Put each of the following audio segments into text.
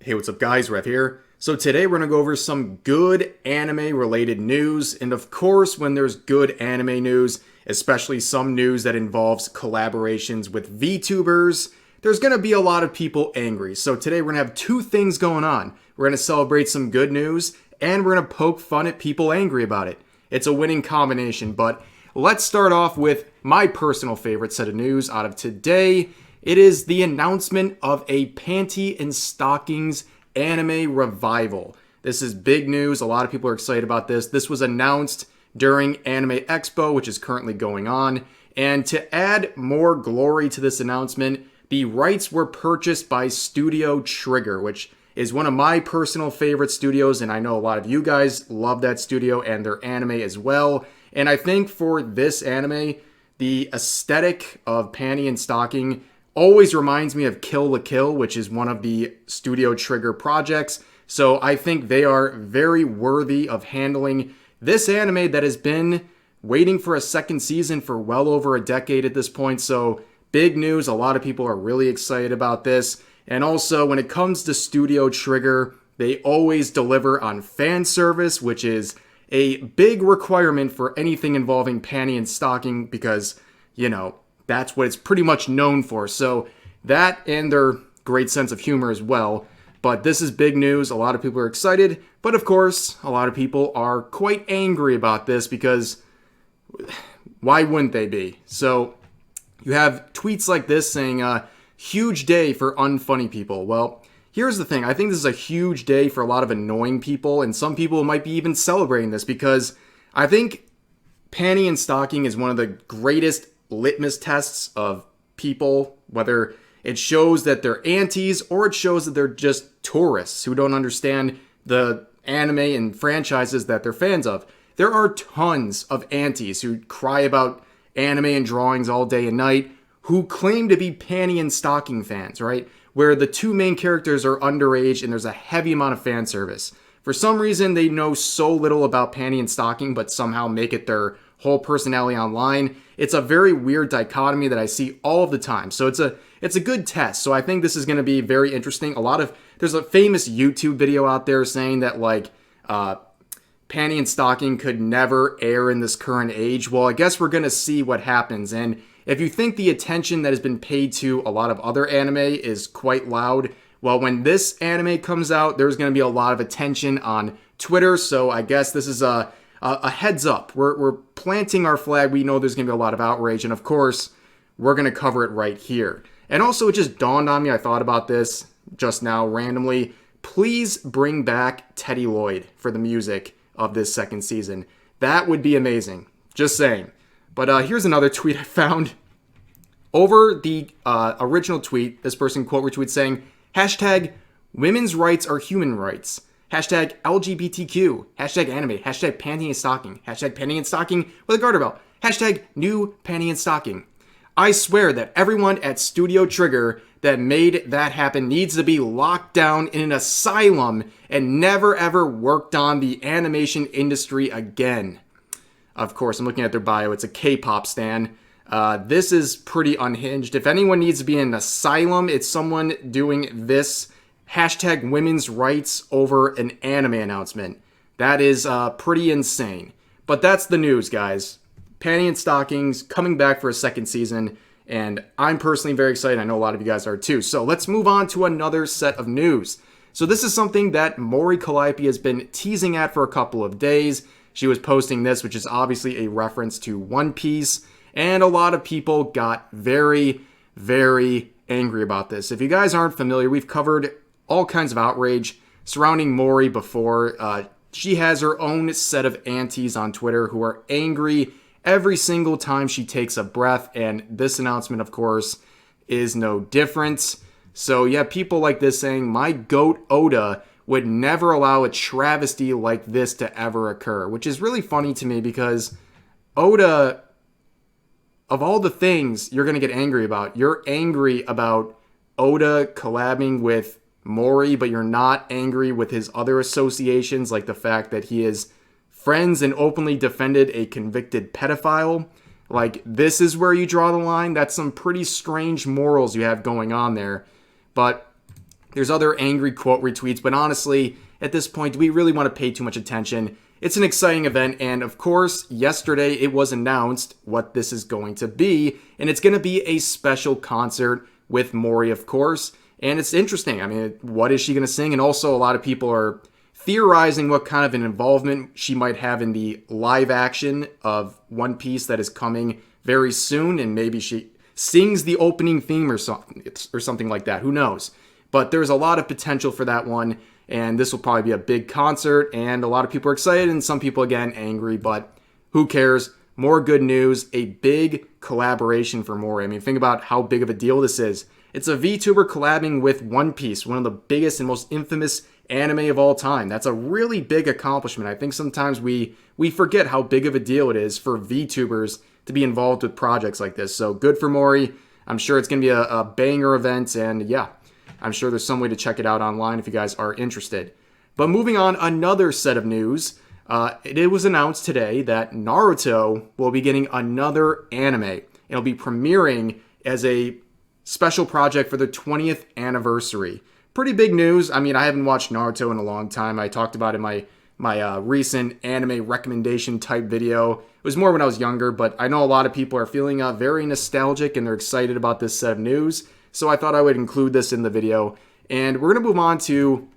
Hey, what's up guys, Rev here. So today we're going to go over some good anime related news, and of course when there's good anime news, especially some news that involves collaborations with VTubers, there's going to be a lot of people angry. So today we're going to have two things going on. We're going to celebrate some good news, and we're going to poke fun at people angry about it. It's a winning combination, but let's start off with my personal favorite set of news out of today. It is the announcement of a Panty and Stockings anime revival. This is big news. A lot of people are excited about this. This was announced during Anime Expo, which is currently going on. And to add more glory to this announcement, the rights were purchased by Studio Trigger, which is one of my personal favorite studios, and I know a lot of you guys love that studio and their anime as well. And I think for this anime, the aesthetic of Panty and Stocking always reminds me of Kill la Kill, which is one of the Studio Trigger projects. So I think they are very worthy of handling this anime that has been waiting for a second season for well over a decade at this point. So big news. A lot of people are really excited about this. And also when it comes to Studio Trigger, they always deliver on fan service, which is a big requirement for anything involving Panty and Stocking because, you know, that's what it's pretty much known for. So that and their great sense of humor as well. But this is big news. A lot of people are excited. But of course, a lot of people are quite angry about this because why wouldn't they be? So you have tweets like this saying, huge day for unfunny people. Well, here's the thing. I think this is a huge day for a lot of annoying people. And some people might be even celebrating this because I think Panty and Stocking is one of the greatest litmus tests of people, whether it shows that they're antis or it shows that they're just tourists who don't understand the anime and franchises that they're fans of. There are tons of antis who cry about anime and drawings all day and night who claim to be Panty and Stocking fans, right? Where the two main characters are underage and there's a heavy amount of fan service. For some reason, they know so little about Panty and Stocking, but somehow make it their whole personality online. It's a very weird dichotomy that I see all of the time. So it's a good test. So I think this is going to be very interesting. There's a famous YouTube video out there saying that like Panty and Stocking could never air in this current age. Well, I guess we're going to see what happens. And if you think the attention that has been paid to a lot of other anime is quite loud, well, when this anime comes out, there's going to be a lot of attention on Twitter. So I guess this is a heads up. We're planting our flag. We know there's going to be a lot of outrage. And of course, we're going to cover it right here. And also, it just dawned on me. I thought about this just now randomly. Please bring back Teddy Lloyd for the music of this second season. That would be amazing. Just saying. But here's another tweet I found. Over the original tweet, this person quote retweets saying, hashtag women's rights are human rights. Hashtag LGBTQ. Hashtag anime. Hashtag Panty and Stocking. Hashtag Panty and Stocking with a garter belt. Hashtag new Panty and Stocking. I swear that everyone at Studio Trigger that made that happen needs to be locked down in an asylum and never ever worked on the animation industry again. Of course, I'm looking at their bio. It's a K-pop stan. This is pretty unhinged. If anyone needs to be in an asylum, it's someone doing this hashtag women's rights over an anime announcement. That is pretty insane. But that's the news, guys. Panty and Stockings coming back for a second season, and I'm personally very excited. I know a lot of you guys are too. So let's move on to another set of news. So this is something that Mori has been teasing at for a couple of days. She was posting this, which is obviously a reference to One Piece, and a lot of people got very, very angry about this. If you guys aren't familiar, we've covered all kinds of outrage surrounding Mori before. She has her own set of antis on Twitter who are angry every single time she takes a breath, and this announcement, of course, is no different. So yeah, people like this saying, my goat Oda would never allow a travesty like this to ever occur, which is really funny to me because Oda, of all the things you're going to get angry about, you're angry about Oda collabing with Mori, but you're not angry with his other associations, like the fact that he is friends and openly defended a convicted pedophile. Like, this is where you draw the line. That's some pretty strange morals you have going on there. But There's other angry quote retweets, but honestly, at this point, do we really want to pay too much attention? It's an exciting event, and of course, yesterday it was announced what this is going to be, and it's going to be a special concert with Mori, of course, and it's interesting. I mean, what is she going to sing? And also, a lot of people are theorizing what kind of an involvement she might have in the live action of One Piece that is coming very soon, and maybe she sings the opening theme or something like that. Who knows? But there's a lot of potential for that one, and this will probably be a big concert, and a lot of people are excited, and some people, again, angry, but who cares? More good news, a big collaboration for Mori. I mean, think about how big of a deal this is. It's a VTuber collabing with One Piece, one of the biggest and most infamous anime of all time. That's a really big accomplishment. I think sometimes we forget how big of a deal it is for VTubers to be involved with projects like this. So good for Mori. I'm sure it's going to be a banger event, and yeah, I'm sure there's some way to check it out online if you guys are interested. But moving on, another set of news. It was announced today that Naruto will be getting another anime. It'll be premiering as a special project for the 20th anniversary. Pretty big news. I mean, I haven't watched Naruto in a long time. I talked about it in my recent anime recommendation type video. It was more when I was younger, but I know a lot of people are feeling very nostalgic and they're excited about this set of news. So I thought I would include this in the video. And we're going to move on to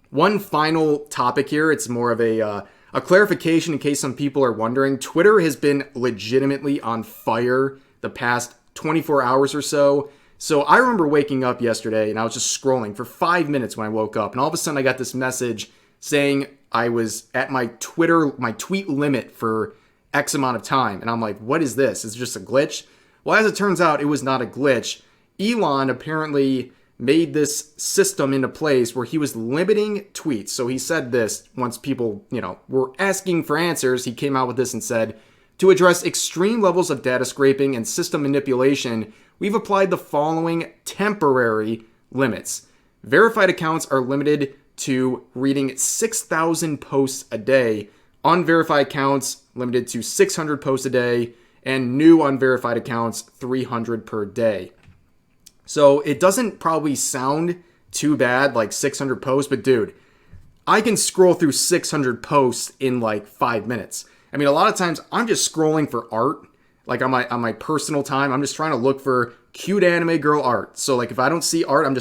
one final topic here. It's more of a clarification in case some people are wondering. Twitter has been legitimately on fire the past 24 hours or so. So I remember waking up yesterday and I was just scrolling for 5 minutes when I woke up. And all of a sudden I got this message saying I was at my tweet limit for X amount of time. And I'm like, what is this? Is it just a glitch? Well, as it turns out, it was not a glitch. Elon apparently made this system into place where he was limiting tweets. So he said this once people, were asking for answers. He came out with this and said, to address extreme levels of data scraping and system manipulation, we've applied the following temporary limits. Verified accounts are limited to reading 6,000 posts a day. Unverified accounts limited to 600 posts a day. And new unverified accounts, 300 per day. So it doesn't probably sound too bad, like 600 posts, but dude, I can scroll through 600 posts in like 5 minutes. I mean, a lot of times I'm just scrolling for art, like on my personal time. I'm just trying to look for cute anime girl art. So like if I don't see art, I'm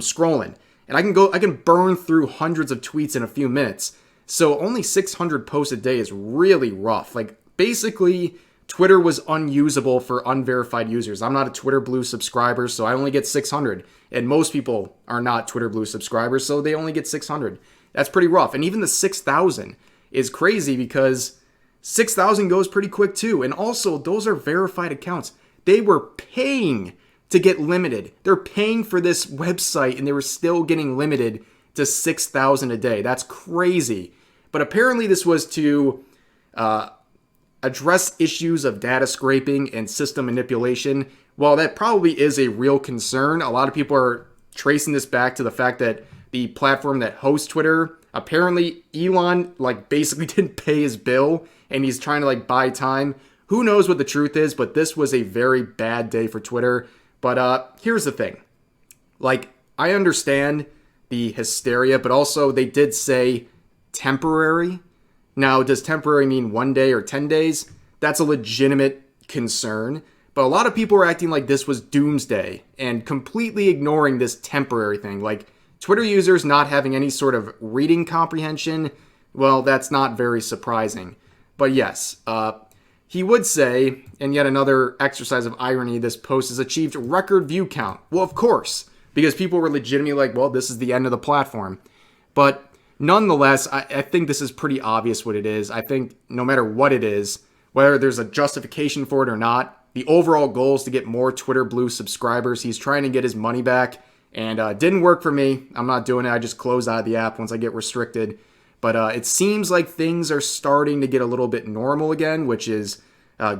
scrolling, and I can burn through hundreds of tweets in a few minutes. So only 600 posts a day is really rough. Like basically, Twitter was unusable for unverified users. I'm not a Twitter Blue subscriber, so I only get 600. And most people are not Twitter Blue subscribers, so they only get 600. That's pretty rough. And even the 6,000 is crazy because 6,000 goes pretty quick too. And also, those are verified accounts. They were paying to get limited. They're paying for this website, and they were still getting limited to 6,000 a day. That's crazy. But apparently this was to address issues of data scraping and system manipulation. While that probably is a real concern, a lot of people are tracing this back to the fact that the platform that hosts Twitter, apparently Elon basically didn't pay his bill and he's trying to buy time. Who knows what the truth is, but this was a very bad day for Twitter. But here's the thing. I understand the hysteria, but also they did say temporary. Now, does temporary mean 1 day or 10 days? That's a legitimate concern. But a lot of people are acting like this was doomsday and completely ignoring this temporary thing. Twitter users not having any sort of reading comprehension, well, that's not very surprising. But yes, he would say, and yet another exercise of irony, this post has achieved record view count. Well, of course, because people were legitimately well, this is the end of the platform. But nonetheless, I think this is pretty obvious what it is. I think no matter what it is, whether there's a justification for it or not, the overall goal is to get more Twitter Blue subscribers. He's trying to get his money back, and it didn't work for me. I'm not doing it. I just close out of the app once I get restricted. But it seems like things are starting to get a little bit normal again, which is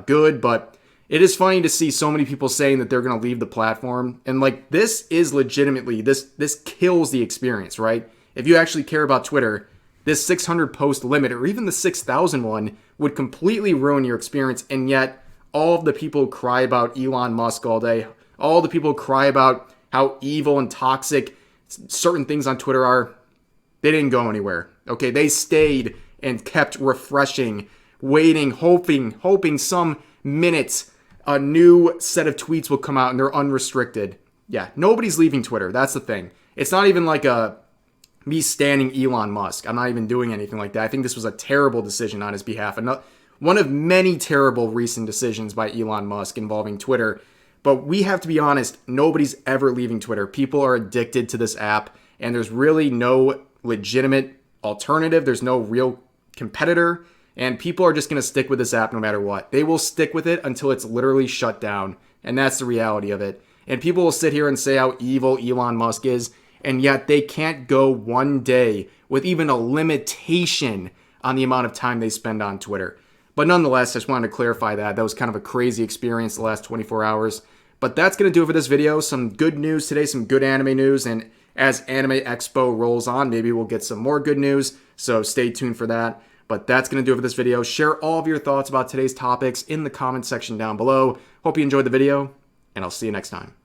good. But it is funny to see so many people saying that they're going to leave the platform. And this is legitimately, this kills the experience, right? If you actually care about Twitter, this 600 post limit or even the 6,000 one would completely ruin your experience. And yet all of the people who cry about Elon Musk all day, all the people who cry about how evil and toxic certain things on Twitter are, they didn't go anywhere. Okay, they stayed and kept refreshing, waiting, hoping some minutes a new set of tweets will come out and they're unrestricted. Yeah, nobody's leaving Twitter. That's the thing. It's not even like me standing Elon Musk. I'm not even doing anything like that. I think this was a terrible decision on his behalf. And one of many terrible recent decisions by Elon Musk involving Twitter. But we have to be honest, nobody's ever leaving Twitter. People are addicted to this app, and there's really no legitimate alternative. There's no real competitor, and people are just going to stick with this app no matter what. They will stick with it until it's literally shut down, and that's the reality of it. And people will sit here and say how evil Elon Musk is, and yet they can't go one day with even a limitation on the amount of time they spend on Twitter. But nonetheless, I just wanted to clarify that. That was kind of a crazy experience the last 24 hours. But that's going to do it for this video. Some good news today, some good anime news. And as Anime Expo rolls on, maybe we'll get some more good news. So stay tuned for that. But that's going to do it for this video. Share all of your thoughts about today's topics in the comment section down below. Hope you enjoyed the video, and I'll see you next time.